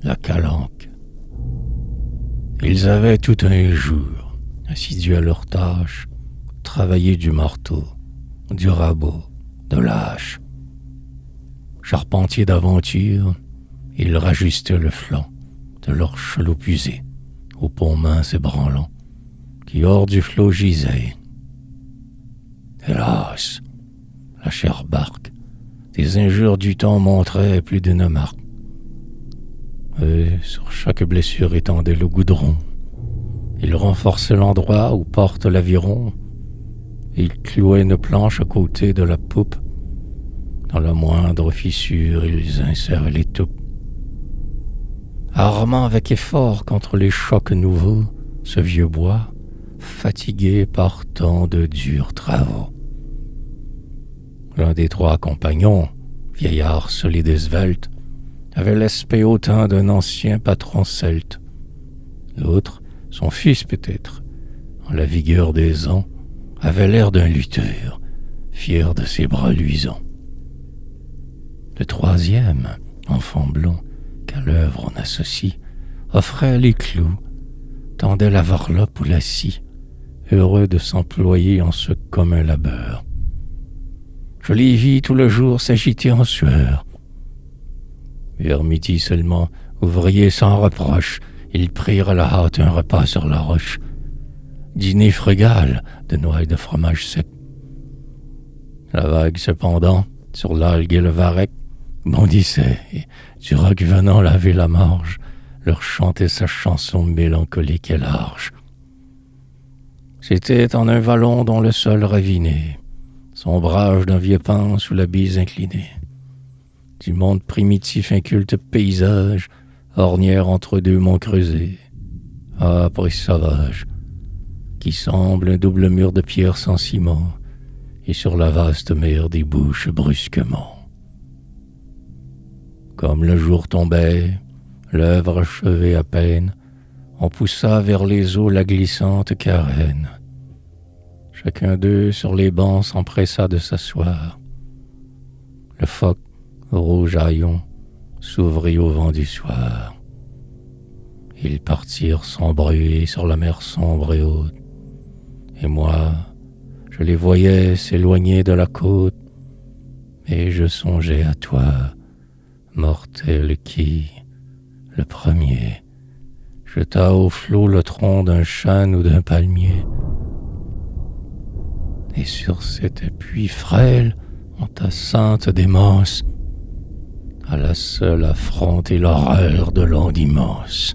la calanque. Ils avaient tout un jour, assidus à leurs tâches, travaillé du marteau, du rabot, de l'âche. Charpentiers d'aventure, ils rajustaient le flanc de leur chaloupe usée, au pont mince et branlant, qui hors du flot gisait. Hélas, la chère barque, des injures du temps montraient plus d'une marque. Et sur chaque blessure étendait le goudron. Il renforçait l'endroit où porte l'aviron. Il clouait une planche à côté de la poupe. Dans la moindre fissure, ils inséraient les toupes. Armant avec effort contre les chocs nouveaux, ce vieux bois, fatigué par tant de durs travaux. L'un des trois compagnons, vieillard solide et svelte, avait l'aspect hautain d'un ancien patron celte. L'autre, son fils peut-être, en la vigueur des ans, avait l'air d'un lutteur, fier de ses bras luisants. Le troisième, enfant blond, qu'à l'œuvre on associe, offrait les clous, tendait la varlope ou la scie, heureux de s'employer en ce commun labeur. Je les vis tout le jour s'agiter en sueur. Vers midi seulement, ouvriers sans reproche, ils prirent à la hâte un repas sur la roche. Dîner frugal de noix et de fromage sec. La vague cependant, sur l'algue et le varech, bondissait, et du roc venant laver la marge, leur chantait sa chanson mélancolique et large. C'était en un vallon dont le sol raviné, sombrage d'un vieux pan sous la bise inclinée. Du monde primitif inculte paysage, ornière entre deux monts creusés, âpre et sauvage, qui semble un double mur de pierre sans ciment, et sur la vaste mer débouche brusquement. Comme le jour tombait, l'œuvre achevée à peine, on poussa vers les eaux la glissante carène. Chacun d'eux sur les bancs s'empressa de s'asseoir. Le phoque, rouge haillon, s'ouvrit au vent du soir. Ils partirent sans bruit sur la mer sombre et haute, et moi, je les voyais s'éloigner de la côte, et je songeais à toi, mortel qui, le premier, jeta au flot le tronc d'un chêne ou d'un palmier. Et sur cet appui frêle, entassante démence, à la seule affronter l'horreur de l'onde immense.